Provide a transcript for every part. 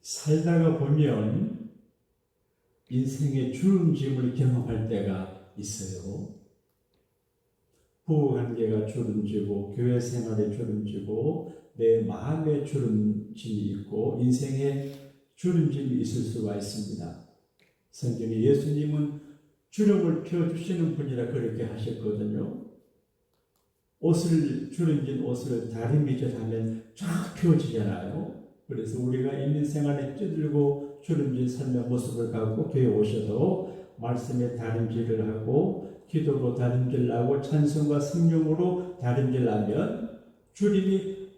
살다가 보면 인생의 주름짐을 경험할 때가 있어요. 부부관계가 주름지고 교회 생활에 주름지고 내 마음의 주름짐이 있고 인생의 주름짐이 있을 수가 있습니다. 성경에 예수님은 주름을 펴주시는 분이라 그렇게 하셨거든요. 주름진 옷을 다리미질하면 쫙 펴지잖아요. 그래서 우리가 있는 생활에 찌들고 주름진 삶의 모습을 갖고 교회 오셔도 말씀에 다림질을 하고 기도로 다림질하고 찬송과 성령으로 다림질하면 주름이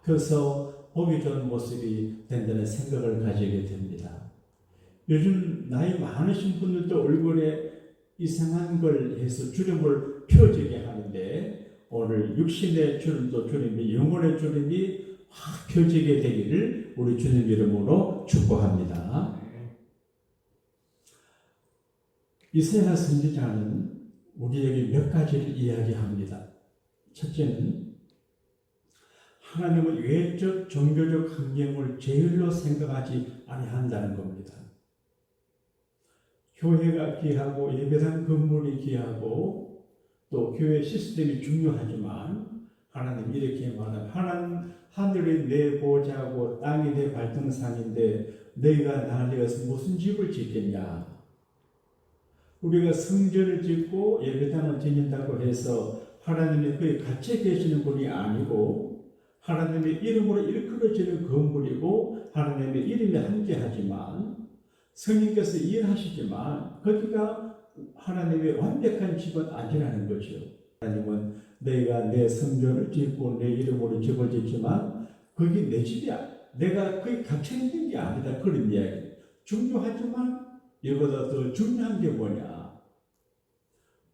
펴서 보기 좋은 모습이 된다는 생각을 가지게 됩니다. 요즘 나이 많으신 분들도 얼굴에 이상한 걸 해서 주름을 펴지게 하는데 오늘 육신의 주름도 주름이 영혼의 주름이 확 펴지게 되기를 우리 주님 이름으로 축복합니다. 이사야 선지자는 우리에게 몇 가지를 이야기합니다. 첫째는 하나님은 외적 종교적 환경을 제일로 생각하지 아니한다는 겁니다. 교회가 귀하고 예배당 건물이 귀하고 또 교회 시스템이 중요하지만 하나님 이렇게 말합니다. 하늘이 내 보좌고 땅이 내 발등상인데 너희가 나되어서 무슨 집을 짓겠냐. 우리가 성전을 짓고 예배당을 짓는다고 해서 하나님이 거기 갇혀 계시는 분이 아니고 하나님의 이름으로 일컬어지는 건물이고 하나님의 이름이 함께하지만 성령께서 일하시지만 거기가 하나님의 완벽한 집은 아니라는 거죠. 하나님은 너희가 내 성전을 짓고 내 이름으로 집을 짓지만 거기 내 집이야. 내가 거기 갇혀 있는 게 아니다. 그런 이야기. 중요하지만 이보다 더 중요한 게 뭐냐?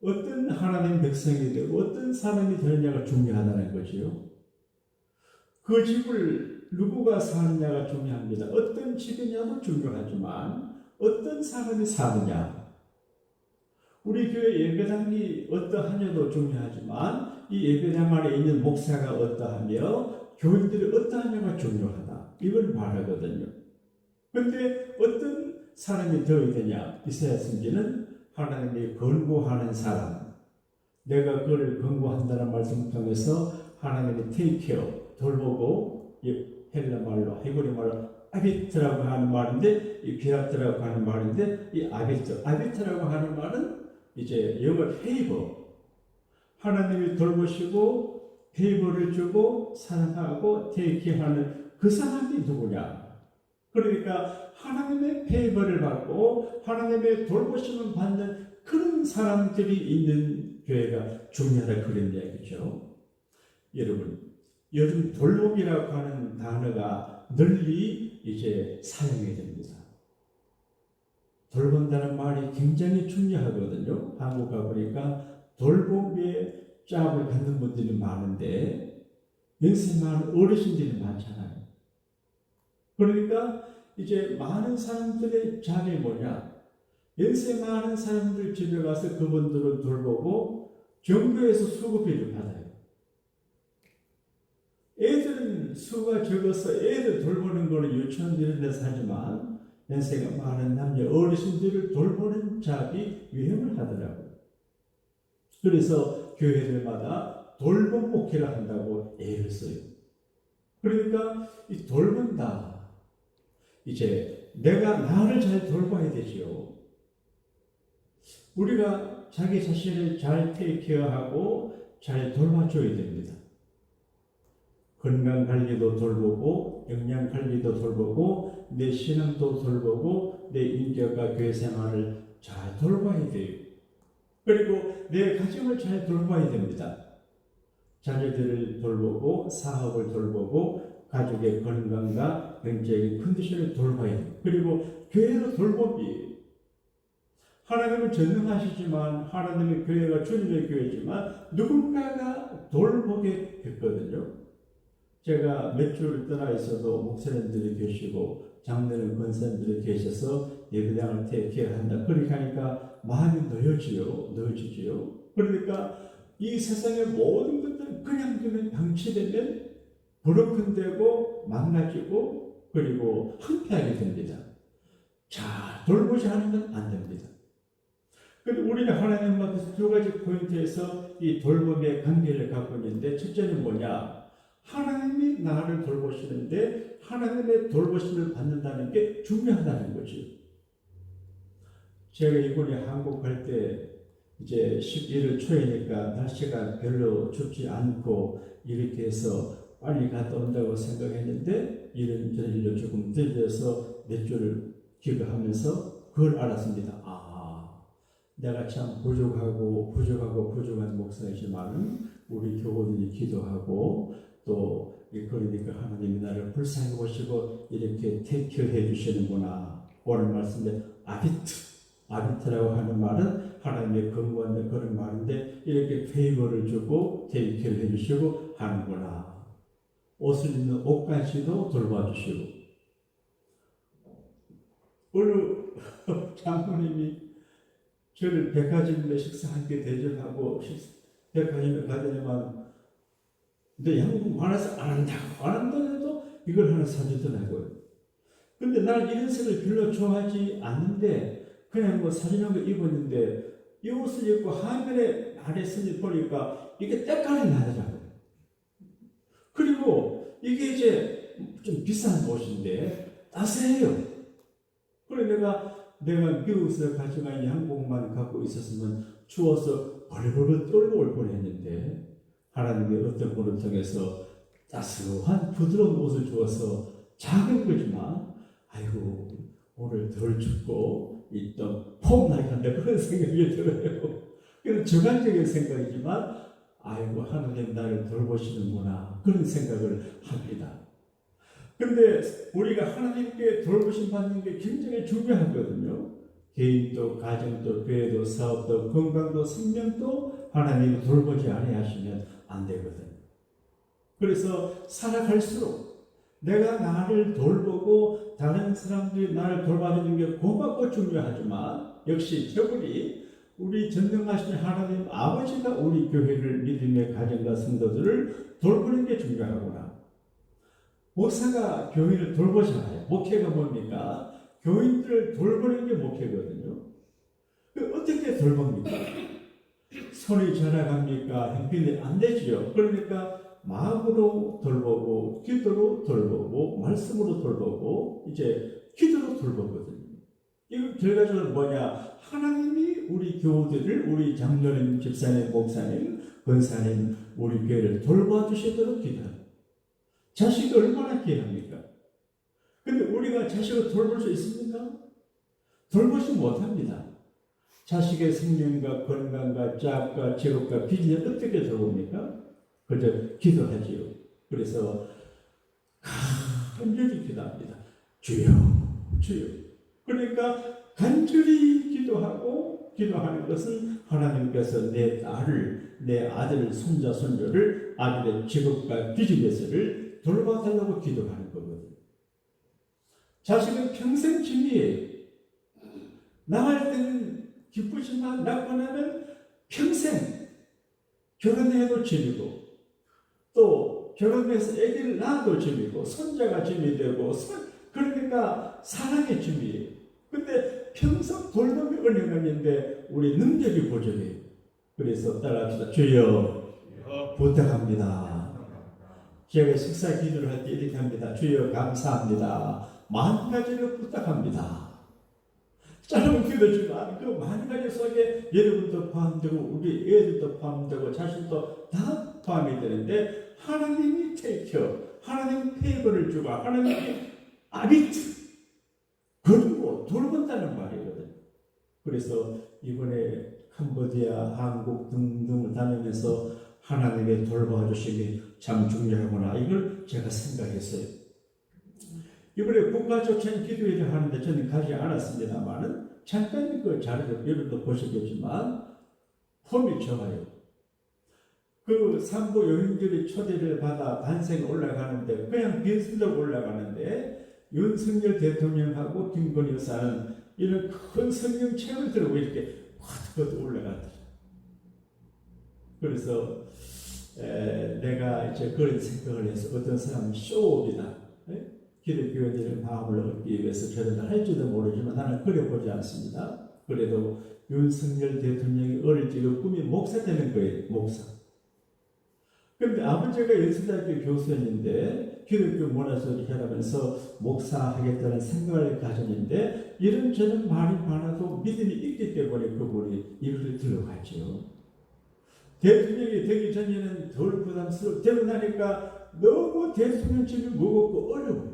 어떤 하나님 백성이 되고 어떤 사람이 되느냐가 중요하다는 거지요. 그 집을 누구가 사느냐가 중요합니다. 어떤 집이냐도 중요하지만 어떤 사람이 사느냐. 우리 교회 예배당이 어떠하냐도 중요하지만 이 예배당 안에 있는 목사가 어떠하며 교인들이 어떠하냐가 중요하다. 이걸 말하거든요. 그런데 어떤 사람이 되어야 되냐? 이사야 선지는 하나님이 권고하는 사람, 내가 그를 권고한다는 말씀을 통해서 하나님이 take care, 돌보고 헬라 말로 헤브리 말로 아비트라고 하는 말인데 이 비라트라고 하는 말인데 이 아비트라고 하는 말은 이제 영어 페이버, 하나님이 돌보시고 페이버를 주고 사랑하고 take care하는 그 사람이 누구냐? 그러니까 하나님의 페이버를 받고 하나님의 돌보심을 받는 그런 사람들이 있는 교회가 중요하다 그런 얘기죠. 여러분, 요즘 돌봄이라고 하는 단어가 널리 이제 사용이 됩니다. 돌본다는 말이 굉장히 중요하거든요. 한국 가보니까 돌봄의 짭을 갖는 분들이 많은데 연세 많은 어르신들이 많잖아요. 그러니까 이제 많은 사람들의 잡이 뭐냐? 연세 많은 사람들 집에 가서 그분들을 돌보고 정부에서 수급비를 받아요. 애들은 수가 적어서 애들 돌보는 거는 유치원 이런 데서 하지만 연세가 많은 남녀 어르신들을 돌보는 잡이 유행을 하더라고요. 그래서 교회들마다 돌봄 목회를 한다고 애를 써요. 그러니까 이 돌본다. 이제 내가 나를 잘 돌봐야 되지요. 우리가 자기 자신을 잘 테이크케어하고 잘 돌봐줘야 됩니다. 건강관리도 돌보고 영양관리도 돌보고 내 신앙도 돌보고 내 인격과 교회 생활을 잘 돌봐야 돼요. 그리고 내 가정을 잘 돌봐야 됩니다. 자녀들을 돌보고 사업을 돌보고 가족의 건강과 영적인 컨디션을 돌봐야 돼요. 그리고 교회도 돌봄이 하나님은 전능하시지만 하나님의 교회가 주님의 교회지만 누군가가 돌보게 했거든요. 제가 몇 주를 떠나 있어도 목사님들이 계시고 장로님 권사님들이 계셔서 예배당을 테이크한다. 그렇게 하니까 마음이 놓여지지요. 그러니까 이 세상의 모든 것들은 그냥 방치되면 브로큰되고 망가지고 그리고 한패하게 됩니다. 잘 돌보지 않으면 안 됩니다. 그리고 우리는 하나님 앞에서 두 가지 포인트에서 이 돌봄의 관계를 갖고 있는데, 첫째는 뭐냐? 하나님이 나를 돌보시는데 하나님의 돌보심을 받는다는 게 중요하다는 거지. 제가 이번에 한국 갈 때 이제 11월 초이니까 날씨가 별로 춥지 않고 이렇게 해서 빨리 갔다 온다고 생각했는데 이런저런 일로 조금 늦어서 몇 주를 기도하면서 그걸 알았습니다. 내가 참 부족한 목사이지만 우리 교우들이 기도하고 또 그러니까 하나님이 나를 불쌍히 보시고 이렇게 테이크해 주시는구나. 오늘 말씀에 아비트라고 하는 말은 하나님의 근무하는 그런 말인데 이렇게 페이버를 주고 테이크를 해주시고 하는구나. 옷을 입는 옷까지도 돌봐주시고 어느 장모님이 저를 백화점에 식사함께 대접하고 백화점에 가더니만 근데 양복 많아서 안 한다고 해도 이걸 하나 사주더라고요. 근데 난 이런 색을 별로 좋아하지 않는데 그냥 뭐 사진 한 거 입었는데 이 옷을 입고 화면에 아래서 보니까 이게 때깔이 나더라고요. 그리고 이게 이제 좀 비싼 옷인데 따스해요. 그래서 내가 미국에서 가져간 양복만 갖고 있었으면 추워서 벌벌 떨고 올 뻔했는데 하나님의 어떤 분을 통해서 따스한 부드러운 옷을 주어서 작은 거지만 아이고 오늘 덜 춥고 있던 폼 나간다 그런 생각이 들어요. 그런 주관적인 생각이지만 아이고 하나님 나를 돌보시는구나 그런 생각을 합니다. 그런데 우리가 하나님께 돌보심 받는 게 굉장히 중요하거든요. 개인도 가정도 교회도 사업도 건강도 생명도 하나님이 돌보지 아니하시면 안 되거든요. 그래서 살아갈수록 내가 나를 돌보고 다른 사람들이 나를 돌봐주는 게 고맙고 중요하지만 역시 저분이 우리 전능하신 하나님 아버지가 우리 교회를 믿음의 가정과 성도들을 돌보는 게 중요하구나. 목사가 교회를 돌보잖아요. 목회가 뭡니까? 교인들을 돌보는 게 목회거든요. 어떻게 돌봅니까? 손이 전화갑니까? 형편이 안 되지요. 그러니까 마음으로 돌보고 기도로 돌보고 말씀으로 돌보고 이제 기도로 돌보거든요. 이거 결과적으로 뭐냐? 하나님이 우리 교우들을 우리 장로님, 집사님, 목사님, 권사님 우리 교회를 돌봐주시도록 기도합니다. 자식이 얼마나 귀합니까? 근데 우리가 자식을 돌볼 수 있습니까? 돌보지 못합니다. 자식의 생명과 건강과 짝과 직업과 비전을 어떻게 돌봅니까? 그저 기도하지요. 그래서 간절히 기도합니다. 주여, 주여. 그러니까 간절히 기도하는 것은 하나님께서 내 딸을, 내 아들, 손자, 손녀를 아들의 직업과 비즈니스를 돌봐달라고 기도하는 거거든요. 자식은 평생 짐이에요. 나갈 때는 기쁘지만 낳고 나면 평생 결혼해도 짐이고 또 결혼해서 아기를 낳아도 짐이고 손자가 짐이 되고 그러니까 사랑의 짐이에요. 근데 평생 돌봄이 은행원인데 우리 능력이 부족해요. 그래서 따라합시다. 주여 부탁합니다. 제가 식사 기도를 할 때 이렇게 합니다. 주여 감사합니다. 만 가지를 부탁합니다. 짧은 기도지만 그 만 가지 속에 여러분도 포함되고 우리 애들도 포함되고 자신도 다 포함이 되는데 하나님이 테이크, 하나님 페이버를 주고 하나님이 아비트 그리고 돌본다는 말이거든요. 그래서 이번에 캄보디아, 한국 등등을 다니면서 하나님의 돌봐주심이 참 중요하구나 이걸 제가 생각했어요. 이번에 국가조찬 기도회를 하는데 저는 가지 않았습니다만은 잠깐 그 자료를 여러분도 보시겠지만 폼이 좋아요. 그 산부 여인들이 초대를 받아 단생에 올라가는데 그냥 빈스로 올라가는데 윤석열 대통령하고 김건희 여사는 이런 큰 성경책을 들고 이렇게 컷컷 올라갔더라. 그래서 내가 이제 그런 생각을 해서 어떤 사람은 쇼업이다. 기독교인들의 마음을 얻기 위해서 저는 할지도 모르지만 나는 그려보지 않습니다. 그래도 윤석열 대통령이 어릴 적에 꿈이 목사 되는 거예요. 목사. 그런데 아버지가 연세대학교 교수였는데 기독교 문화소리 하면서 목사하겠다는 생각을 가졌는데 이런저런 말이 많아도 믿음이 있기 때문에 그분이 이것을 들어갔죠. 대통령이 되기 전에는 덜 부담스럽고 되고 나니까 너무 대통령직이 무겁고 어려워요.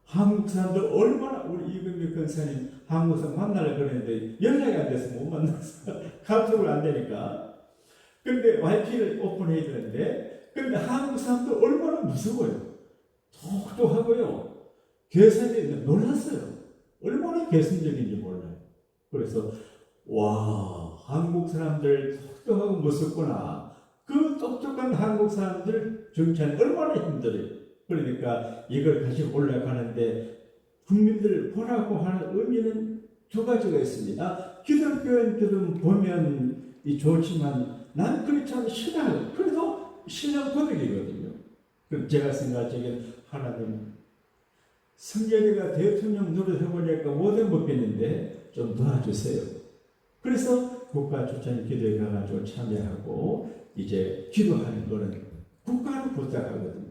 한국 사람들 얼마나 우리 이금미 권사님 한국 사람 만나려고 그랬는데 연락이 안 돼서 못 만났어. 카톡을 안 되니까. 근데 와이피를 오픈해야 되는데 근데 한국 사람들 얼마나 무서워요. 똑똑하고요. 계산이 놀랐어요. 얼마나 개성적인지 몰라요. 그래서 와 한국 사람들 똑똑하고 무섭구나. 그 똑똑한 한국 사람들 정치하는 얼마나 힘들어요. 그러니까 이걸 가지고 올라가는데 국민들 보라고 하는 의미는 두 가지가 있습니다. 기독교인들은 보면 좋지만 난 그렇지 않은 신앙, 그래도 신앙 고백이거든요. 제가 생각할 적에 하나님 성결이가 대통령 노릇해보니까 못해 먹겠는데 좀 도와주세요. 그래서 국가 추천 기도에 가가지고 참여하고 이제 기도하는 거는 국가를 부탁하거든요.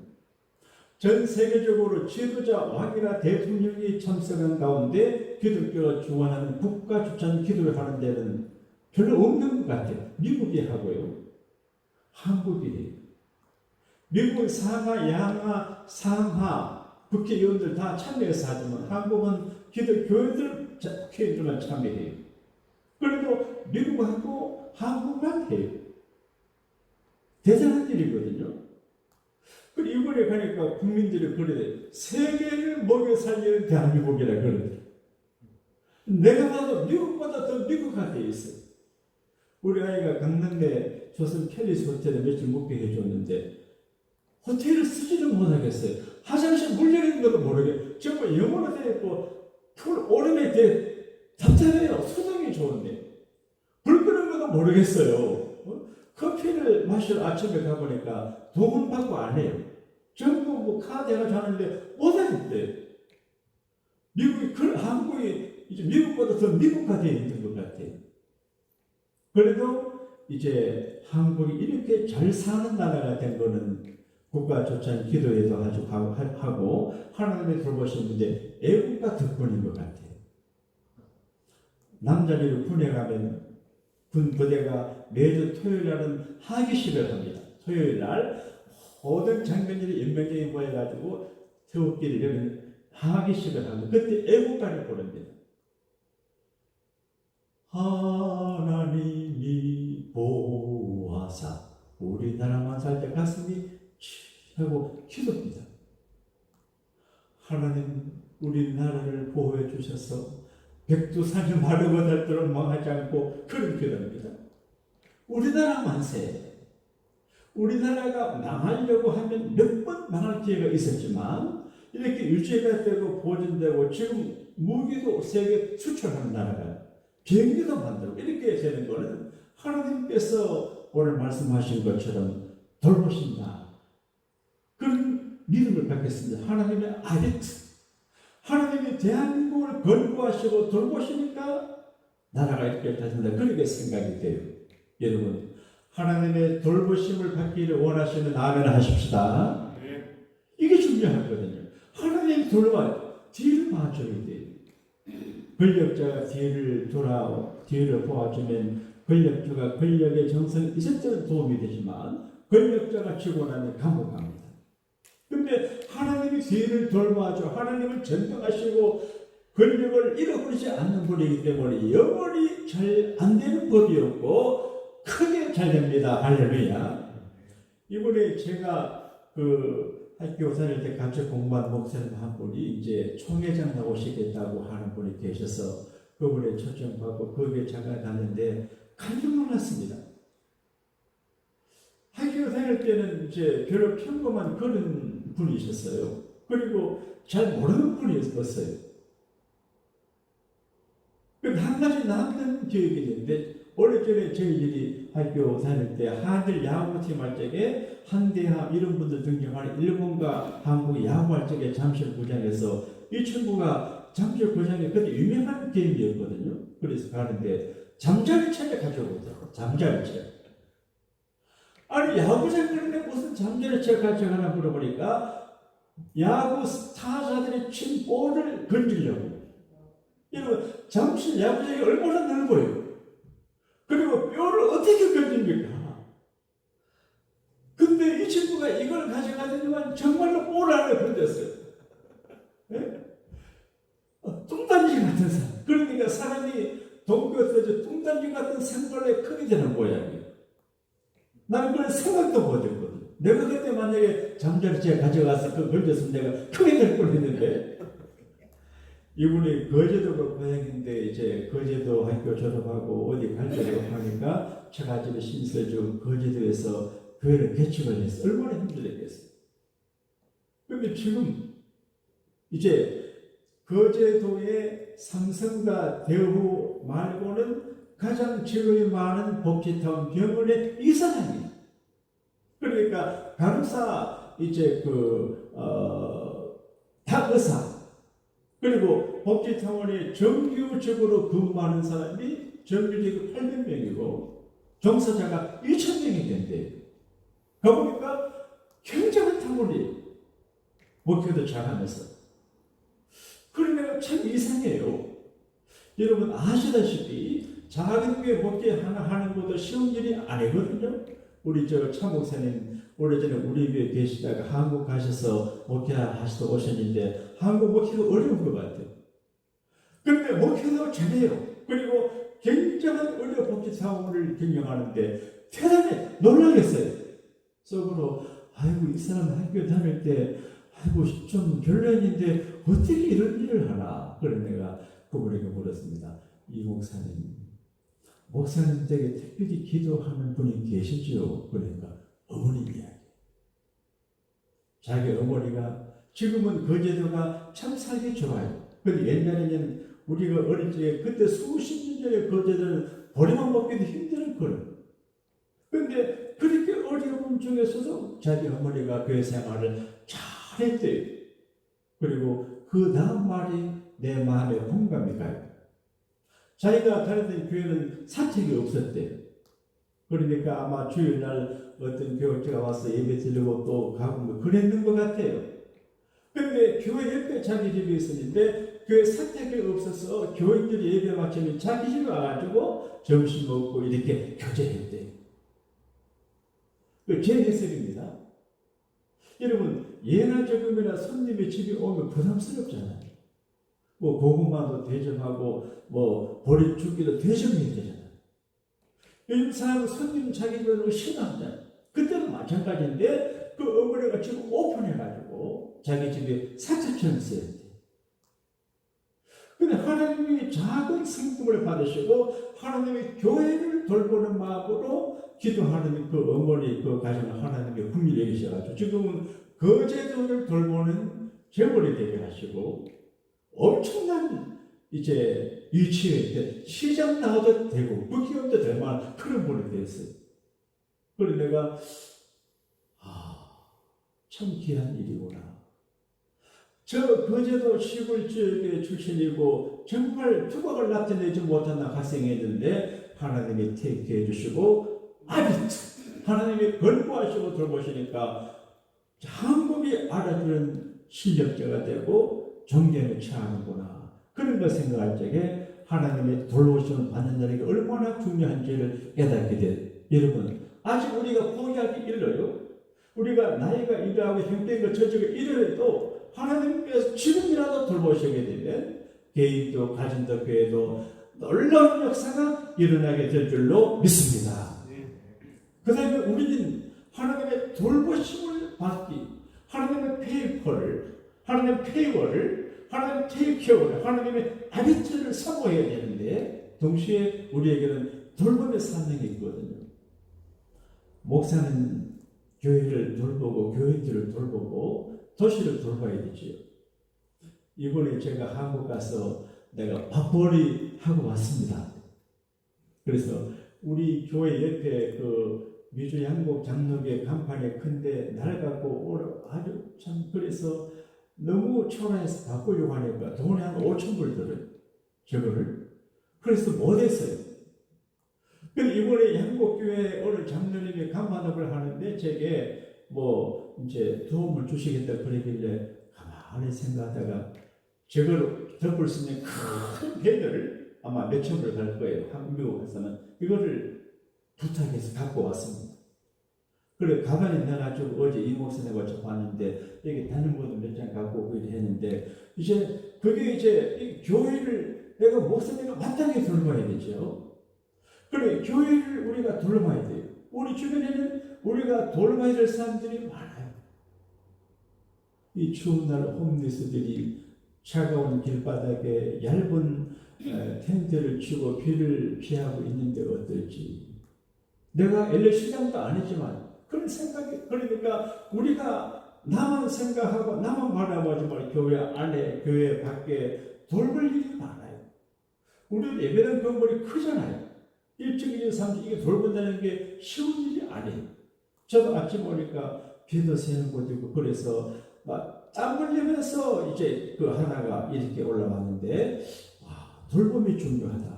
전 세계적으로 지도자 왕이나 대통령이 참석한 가운데 기독교가 주관하는 국가 추천 기도를 하는 데는 별로 없는 것 같아요. 미국이 하고요. 한국이 해요. 미국은 상하, 양하, 상하 국회의원들 다 참여해서 하지만 한국은 기독교인들만 참여해요. 그래도 미국하고 한국만 해요. 대단한 일이거든요. 그리고 이번에 가니까 국민들이 그래 세계를 먹여 살리는 대한민국이라 그러더라고요. 내가 봐도 미국보다 더 미국화 되어 있어요. 우리 아이가 강남에 조선 팰리스 호텔에 며칠 묵게 해줬는데 호텔을 쓰지를 못하겠어요. 화장실 물 내리는 것도 모르게 정말 영어로 되어 있고 풀 오름에 답답해요. 소독이 좋은데 불 끄는 것도 모르겠어요. 커피를 마시러 아침에 가보니까 돈은 받고 안 해요. 전부 뭐 카드 해가지고 하는데 못하겠대요. 한국이 이제 미국보다 더 미국화되어 있는 것 같아요. 그래도 이제 한국이 이렇게 잘 사는 나라가 된 거는 국가 조찬 기도에도 아주 하고 하나님의 돌보신 문제 애국가 덕분인 것 같아요. 남자들이 군에 가면 군 부대가 매주 토요일 날은 하기식을 합니다. 토요일 날 모든 장병들이 연명장에 모여가지고 태극기를 여는 하기식을 하고 그때 애국가를 부릅니다. 하나님이 보호하사 우리나라만 살 때 가슴이 하고 기도합니다. 하나님 우리나라를 보호해 주셔서 백두산이 마르고 닳도록 망하지 않고 그런 기도합니다. 우리나라 만세. 우리나라가 망하려고 하면 몇 번 망할 기회가 있었지만 이렇게 유지가 되고 보존되고 지금 무기도 세계 수출하는 나라가 비행기도 만들고 이렇게 되는 것은 하나님께서 오늘 말씀하신 것처럼 돌보신다. 그런 믿음을 갖겠습니다. 하나님의 아리트. 하나님이 대한민국을 건국하시고 돌보시니까 나라가 이렇게 다진다. 그렇게 생각이 돼요. 여러분 하나님의 돌보심을 받기를 원하시는 아멘 하십시다. 이게 중요하거든요. 하나님이 돌봐 뒤를 봐줘야 돼요. 권력자가 뒤를 보아주면 권력자가 권력의 정성이 있을 때는 도움이 되지만 권력자가 지고 나면 감옥합니다. 근데 하나님이 뒤를 돌봐줘 하나님을 전능하시고 권력을 잃어버리지 않는 분이기 때문에 영원히 잘 안 되는 법이 없고 크게 잘 됩니다. 할렐루야. 이번에 제가 학교 다닐 때 같이 공부한 목사님 한 분이 이제 총회장 나오시겠다고 하는 분이 계셔서 그분의 초청받고 거기에 잠깐 갔는데 깜짝 놀랐습니다. 학교 다닐 때는 이제 별로 평범한 그런 분이셨어요. 그리고 잘 모르는 분이었어요. 한 가지 남는 기억이 있는데 오래전에 저희들이 학교 다닐 때 한일 야구팀 할 적에 한대하 이런 분들 등장하는 일본과 한국이 야구할 적에 잠실구장에서 이 친구가 잠실구장에 그때 유명한 게임이었거든요. 그래서 가는데 잠자리채를 가져오더라고. 잠자리채. 아니 야구장 그런데 무슨 잠자리채 가져가나 물어보니까 야구 타자들이 친 볼을 건지려고. 여러분 잠실 야구장이 얼마나 넓어요. 그리고 뼈를 어떻게 건집니까? 근데 이 친구가 이걸 가져가더니만 정말로 볼 안에 건졌어요. 네? 뚱딴지 같은 산. 그러니까 사람이 동교에서 뚱딴지 같은 산벌레 크게 되는 모양이에요. 나는 그런 생각도 못했거든. 내가 그때 만약에 잠자리채 가져가서 그 걸렸으면 내가 크게 될 뻔했는데 이분이 거제도가 고향인데 이제 거제도 학교 졸업하고 어디 갈 데가 없으니까 처가집에 신세주 거제도에서 교회를 개척을 했어. 얼마나 힘들었겠어요. 그런데 지금 이제 거제도의 삼성과 대구 말고는 가장 직업이 많은 복지타운 병원의 이사장이에요. 그러니까 간호사 이제 다 의사 그리고 복지타운에 정규직으로 근무하는 사람이 정규직이 800명이고 종사자가 2,000명이 된대요. 가보니까 굉장한 타운이 목표도 잘하면서 그러면 참 이상해요. 여러분 아시다시피 작은 교회 목회 하나 하는 것도 쉬운 일이 아니거든요. 우리 차 목사님 오래전에 우리 교회 계시다가 한국 가셔서 목회하시다 오셨는데 한국 목회가 어려운 것 같아요. 그런데 목회도 잘해요. 그리고 굉장한 의료 복지 사업을 경영하는데 대단히 놀라겠어요. 속으로 아이고 이 사람 학교 다닐 때 아이고 좀 별로였는데 어떻게 이런 일을 하나. 그래서 내가 그분에게 물었습니다. 이 목사님 댁에 특별히 기도하는 분이 계시죠? 그러니까 어머님 이야기. 자기 어머니가 지금은 거제도가 참 살기 좋아요. 근데 옛날에는 우리가 어릴 때 그때 수십 년 전에 거제도는 버리만 먹기도 힘든 거예요. 근데 그렇게 어려운 중에서도 자기 어머니가 교회 생활을 잘했대요. 그리고 그 다음 말이 내 마음에 공감이 가요. 자기가 다녔던 교회는 사택이 없었대요. 그러니까 아마 주일날 어떤 교육자가 와서 예배 드리고 또 가고 뭐 그랬는 것 같아요. 근데 교회 옆에 자기 집이 있었는데 교회 사택이 없어서 교인들이 예배 마치면 자기 집에 와가지고 점심 먹고 이렇게 교제했대요. 제 해석입니다. 여러분 예나 조금이나 손님의 집에 오면 부담스럽잖아요. 뭐 고구마도 대접하고 뭐 보리 죽기도 대접해야 되잖아요. 요즘 사람은 손님 자기 집에 오면 싫어하잖아요. 그때는 마찬가지인데 그 어머니가 지금 오픈해가지고 자기 집에 사택처럼 써야 돼요. 근데 하나님이 작은 성품을 받으시고 하나님의 교회를 돌보는 마음으로 기도하는 그 어머니 그 가정을 하나님이 긍휼히 여기셔가지고 지금은 거제도를 돌보는 재벌이 되게 하시고 엄청난 이제 위치에 시장 나와도 되고 국기업도 될 만한 그런 분이 됐어요. 그래서 내가 참 귀한 일이구나. 저 거제도 시골 지역의 출신이고 정말 투박을 나타내지 못한 학생이었는데 하나님이 택해 주시고 아비트 하나님이 권고하시고 돌보시니까 한국이 알아주는 실력자가 되고 존경을 취하는구나. 그런 걸 생각할 적에 하나님의 돌보심을 받는 자에게 얼마나 중요한지를 깨닫게 돼요. 여러분 아직 우리가 포기하기 일러요. 우리가 나이가 이러하고 형편과 처지가 이러해도 하나님께서 지금이라도 돌보시게 되면 개인도 가정도 교회도 놀라운 역사가 일어나게 될 줄로 믿습니다. 그 다음에 우리는 하나님의 돌보심을 받기, 하나님의 페이퍼를, 하나님의 페이워를, 하나님의 테이크어를, 하나님의 아비트를 사모해야 되는데 동시에 우리에게는 돌봄의 사명이 있거든요. 목사는 교회를 돌보고 교인들을 돌보고 도시를 돌봐야 되지요. 이번에 제가 한국 가서 내가 밥벌이 하고 왔습니다. 그래서 우리 교회 옆에 그 미주 양곡 장로교 간판이 큰데 날 갖고 오라 아주 참 그래서 너무 초라해서 바꾸려고 하니까 돈이 한 5천 불 들어요. 저거를. 그래서 못했어요. 근데 이번에 양곡교회 어느 장로님이 간판업을 하는데 제게 뭐 이제 도움을 주시겠다 그러길래 가만히 생각하다가 저걸 덮을 수 있는 큰 배를 아마 몇천 불 갈 거예요. 미국에서는 이거를 부탁해서 갖고 왔습니다. 그래 가방에 넣어가지고 어제 이 목사님과 접했는데 여기 단행본도 몇 장 갖고 오고 했는데 이제 그게 이제 이 교회를 내가 목사님과 마땅히 돌봐야 되죠. 그래 교회를 우리가 돌봐야 돼요. 우리 주변에는 우리가 돌봐야 될 사람들이 많아요. 이 추운 날 홈리스들이 차가운 길바닥에 얇은 텐트를 치고 비를 피하고 있는데 어떨지. 내가 LA 시장도 아니지만 그런 생각이, 그러니까 우리가 나만 생각하고 나만 바라보지 말고 교회 안에 교회 밖에 돌볼 일이 많아요. 우리는 예배당 건물이 크잖아요. 1층, 2층, 3층 이게 돌본다는 게 쉬운 일이 아니에요. 저도 아침 오니까 비도 새는 곳 있고 그래서 막 땀 흘리면서 이제 그 하나가 이렇게 올라왔는데 돌봄이 중요하다.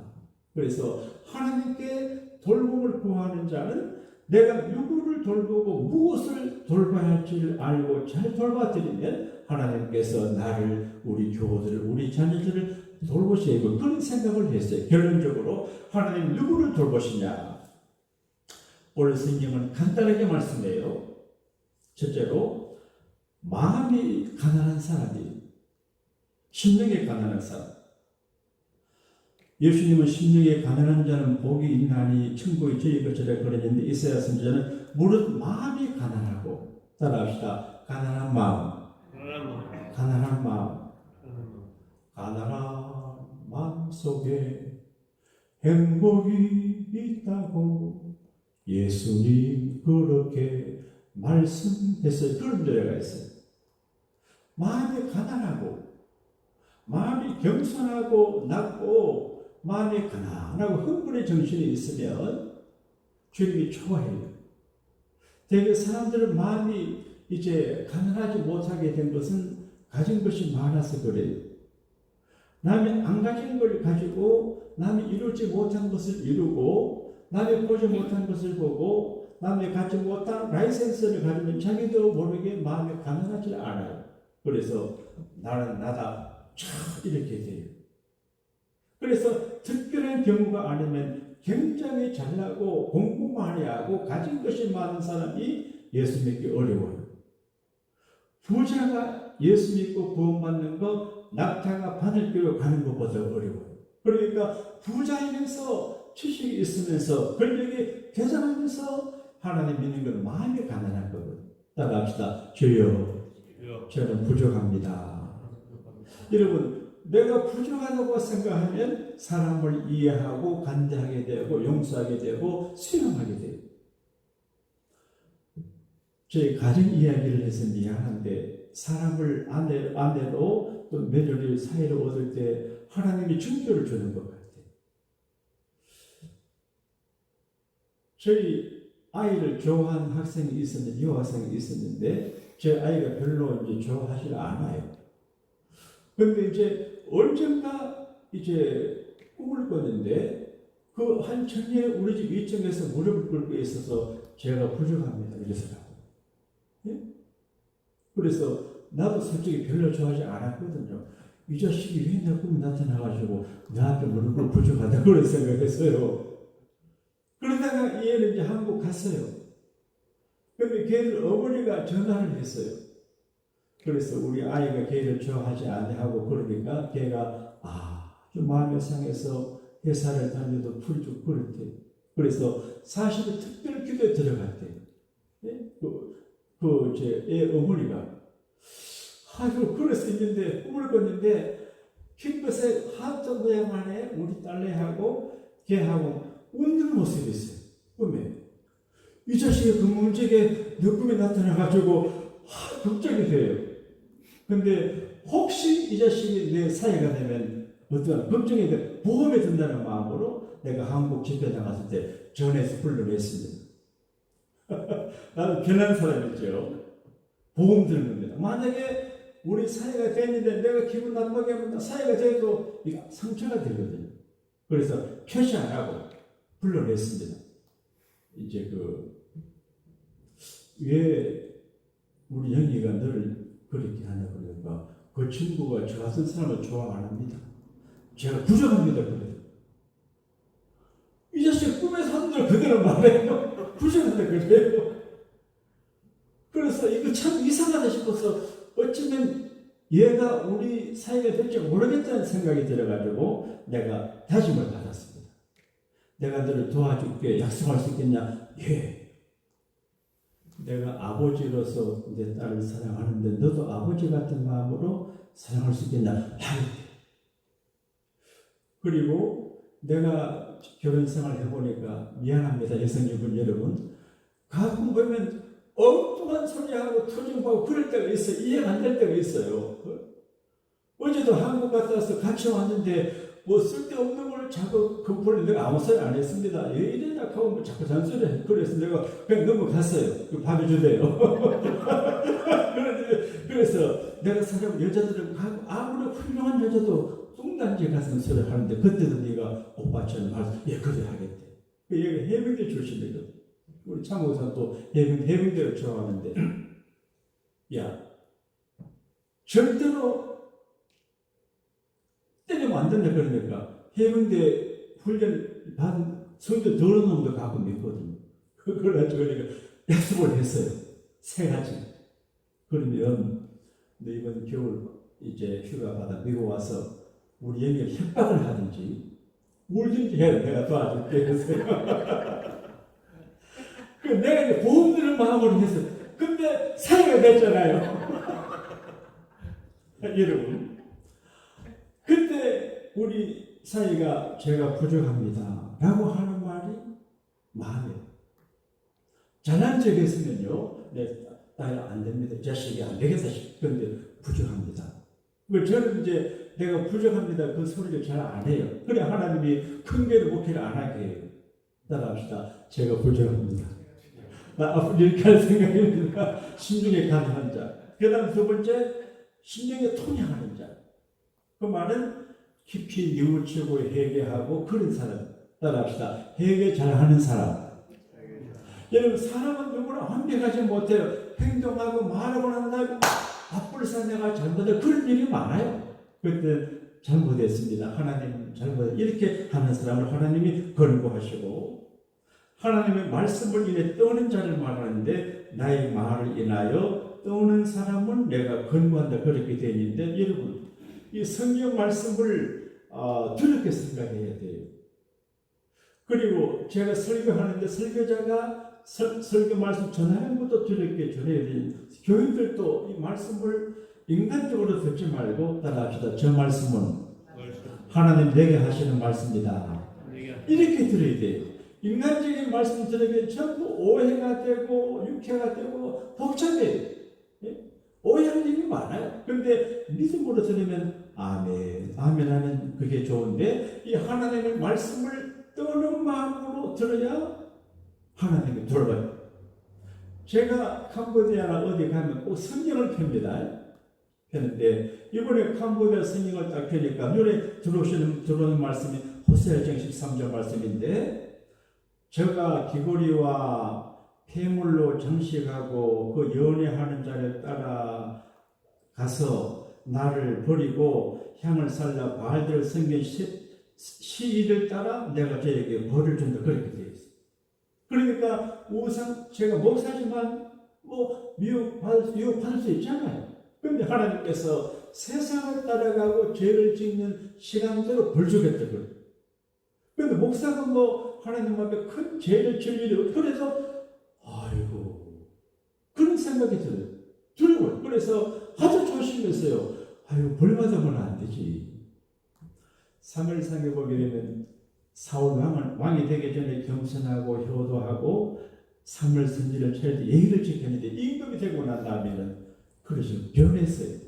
그래서 하나님께 돌봄을 구하는 자는 내가 누구를 돌보고 무엇을 돌봐야 할지를 알고 잘 돌봐드리면 하나님께서 나를, 우리 교우들을, 우리 자녀들을 돌보시고 그런 생각을 했어요. 결론적으로 하나님 누구를 돌보시냐? 오늘 성경은 간단하게 말씀해요. 첫째로 마음이 가난한 사람이, 심령이 가난한 사람. 예수님은 심령이 가난한 자는 복이 있나니 천국이 저희 것이라 그러는데 이사야 선지자는 무릇 마음이 가난하고, 따라합시다. 가난한 마음. 가난한 마음. 가난한 마음 속에 행복이 있다고 예수님 그렇게 말씀했어요. 그런 노래가 있어요. 마음이 가난하고, 마음이 겸손하고 낮고, 마음이 가난하고 흥분의 정신이 있으면 주님이 좋아해요. 되게 사람들은 마음이 이제 가난하지 못하게 된 것은 가진 것이 많아서 그래요. 남이 안 가진 걸 가지고 남이 이루지 못한 것을 이루고, 남이 보지 못한 것을 보고, 남이 갖지 못한 라이센스를 가지면 자기도 모르게 마음이 가난하지 않아요. 그래서 나는 나다 이렇게 돼요. 그래서 특별한 경우가 아니면 굉장히 잘나고 공부 많이 하고 가진 것이 많은 사람이 예수 믿기 어려워요. 부자가 예수 믿고 구원받는 거 낙타가 바늘 끼고 가는 것보다 어려워요. 그러니까 부자이면서 지식이 있으면서 권력이 대단하면서 하나님 믿는 건 마음이 가난한 거거든요. 따라합시다. 주여 저는 부족합니다. 여러분, 내가 부족하다고 생각하면 사람을 이해하고 간대하게 되고 용서하게 되고 수용하게 돼요. 저희 가정 이야기를 해서 미안한데 사람을 아내로 또 며느리 사이로 얻을 때 하나님이 증거를 주는 것 같아요. 저희 아이를 좋아하는 학생이 있었는데, 여학생이 있었는데 제 아이가 별로 이제 좋아하지 않아요. 근데 이제 언젠가 이제 꿈을 꿨는데 그 한 청년이 우리 집 2층에서 무릎을 꿇고 있어서 제가 부족합니다 이러더라고요. 예? 그래서 나도 솔직히 별로 좋아하지 않았거든요. 이 자식이 왜 내 꿈에 나타나가지고 나한테 무릎을 부족하다 그런 생각했어요. 그러다가 이 애는 이제 한국 갔어요. 근데 걔들 어머니가 전화를 했어요. 그래서 우리 아이가 걔를 좋아하지 않네 하고 그러니까 걔가 좀 마음이 상해서 회사를 다녀도 풀쭉 그랬대요. 그래서 사실은 특별 기도에 들어갔대요. 예? 제 애 어머니가 그럴 수 있는데 꿈을 꿨는데 핑크색 하트 모양 안에 우리 딸내하고 걔하고 웃는 모습이 있어요. 꿈에. 이 자식이 그 문제에 내 꿈에 나타나가지고 걱정이 돼요. 근데 혹시 이 자식이 내 사이가 되면 어떤 걱정이 돼 보험에 든다는 마음으로 내가 한국 집회 나갔을 때 전에서 불러냈습니다. 나는 편한 사람이죠. 보험 드는 겁니다. 만약에 우리 사회가 됐는데 내가 기분 나쁘게 하면 사회가 돼도 상처가 되거든요. 그래서 표시 안 하고 불러냈습니다. 이제 왜 우리 영희가 늘 그렇게 하냐 그러니까 그 친구가 저 같은 사람을 좋아 안 합니다. 제가 부정합니다. 그래요. 이 자식 꿈에서 하는 대로 그대로 말해요. 부정한다 그래요. 그래서 이거 참 이상하다 싶어서 어쩌면 얘가 우리 사이가 될지 모르겠다는 생각이 들어가지고 내가 다짐을 받았습니다. 내가 너를 도와줄게 약속할 수 있겠냐? 예. 내가 아버지로서 내 딸을 사랑하는데 너도 아버지 같은 마음으로 사랑할 수 있겠냐? 예. 그리고 내가 결혼 생활 해보니까 미안합니다. 여성여러분 여러분. 가끔 보면 엉뚱한 소리하고 투정하고 그럴 때가 있어요. 이해가 안 될 때가 있어요. 어제도 한국 갔다 와서 같이 왔는데 뭐 쓸데없는 걸 자꾸 complain 내가 아무 소리 안 했습니다. 왜 이래 하고 뭐 자꾸 잔소리해. 그래서 내가 그냥 넘어갔어요. 봐주대요. 그래서 내가 사람 여자들은 아무리 훌륭한 여자도 뚱딴지 같은 소리 하는데 그때도 네가 오빠처럼 말해서 예 그래 하겠대. 얘가 해병대 출신이거든. 우리 참고선 또 해병대를 좋아하는데 야 절대로 때리면 안 된다 그러니까 해병대 훈련 받은 성도 더러운 놈도 가끔 있거든요. 그래가지고 우리가 약속을 했어요. 세 가지. 그러면 너 이번 겨울 이제 휴가 받아 미국 와서 우리 영희를 협박을 하든지 울든지 해라. 내가 도와줄게. 내가 이제 보험 드는 마음으로 해서 근데 사이가 됐잖아요. 여러분 그때 우리 사이가 제가 부족합니다 라고 하는 말이 마음에 잘난 척 했으면요 내 딸 안 됩니다 자식이 안 되겠다 싶은데 부족합니다. 저는 이제 내가 부족합니다 그 소리를 잘 안 해요. 그래 하나님이 큰 죄를 목회를 안 하게 해요. 따라합시다. 제가 부족합니다. 나 앞으로 이렇게 할 생각입니다. 신중에 가능한 자. 그 다음 두 번째, 신중에 통행하는 자. 그 말은 깊이 뉘우치고 회개하고 그런 사람. 따라합시다. 회개 잘하는 사람. 여러분 사람은 누구나 완벽하지 못해요. 행동하고 말하고 난다고 앞불사 내가 잘못해 그런 일이 많아요. 그때 잘못했습니다. 하나님 잘못 이렇게 하는 사람을 하나님이 권고하시고 하나님의 말씀을 인해 떠는 자를 말하는데 나의 말을 인하여 떠는 사람은 내가 권고한다 그렇게 되어 있는데 여러분 이 성경 말씀을 두렵게 생각해야 돼요. 그리고 제가 설교하는데 설교자가 설교 말씀 전하는 것도 두렵게 전해야 돼요. 교인들도 이 말씀을 인간적으로 듣지 말고 따라합시다. 저 말씀은 하나님 내게 하시는 말씀이다. 이렇게 들어야 돼요. 인간적인 말씀 들으면 전부 오해가 되고 육해가 되고 복잡해요. 오해하는 일이 많아요. 그런데 믿음으로 들으면 아멘, 아멘 하면 그게 좋은데 이 하나님의 말씀을 떠는 마음으로 들어야 하나님이 돌아가요. 제가 캄보디아나 어디 가면 꼭 성경을 펴니다. 펴는데 이번에 캄보디아 성경을 딱 펴니까 눈에 들어오는 말씀이 호세아장 13절 말씀인데 저가 귀고리와 폐물로 장식하고 그 연애하는 자를 따라 가서 나를 버리고 향을 살라 바알들 섬긴 시일을 따라 내가 저에게 벌을 준다 그렇게 되어 있어요. 그러니까 우상 제가 목사지만 미혹받을 수 있잖아요. 그런데 하나님께서 세상을 따라가고 죄를 짓는 시간대로 벌 주겠다 그래요. 그런데 목사가 하나님 앞에 큰 죄를 질 일이 없고 그래서 아이고 그런 생각이 들어요. 두려워요. 그래서 아주 조심했어요. 벌 받으면 안 되지. 사무엘상에 보게 되면 사울 왕이 되기 전에 겸손하고 효도하고 사무엘 선지를 차릴 때 예의를 지켰는데 임금이 되고 난 다음에는 그래서 변했어요.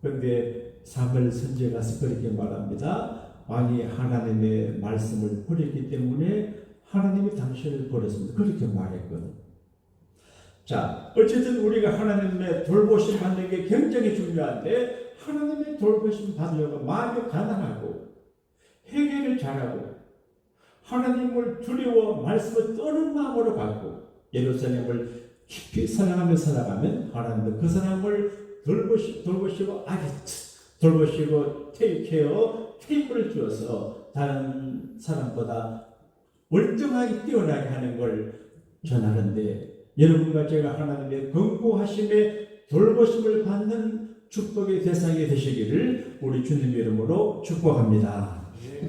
그런데 사무엘 선지에 가서 그렇게 말합니다. 왕이 하나님의 말씀을 버렸기 때문에 하나님이 당신을 버렸습니다. 그렇게 말했거든. 자, 어쨌든 우리가 하나님의 돌보심 받는 게 굉장히 중요한데 하나님의 돌보심 받으려고 마음이 가난하고 회개를 잘하고 하나님을 두려워 말씀을 떠는 마음으로 갖고 예루살렘을 깊이 사랑하며 살아가면 하나님도 그 사람을 돌보시고 돌보시고 테이크케어 테이블을 주어서 다른 사람보다 월등하게 뛰어나게 하는 걸 전하는데 여러분과 제가 하나님의 권고하심에 돌보심을 받는 축복의 대상이 되시기를 우리 주님 이름으로 축복합니다.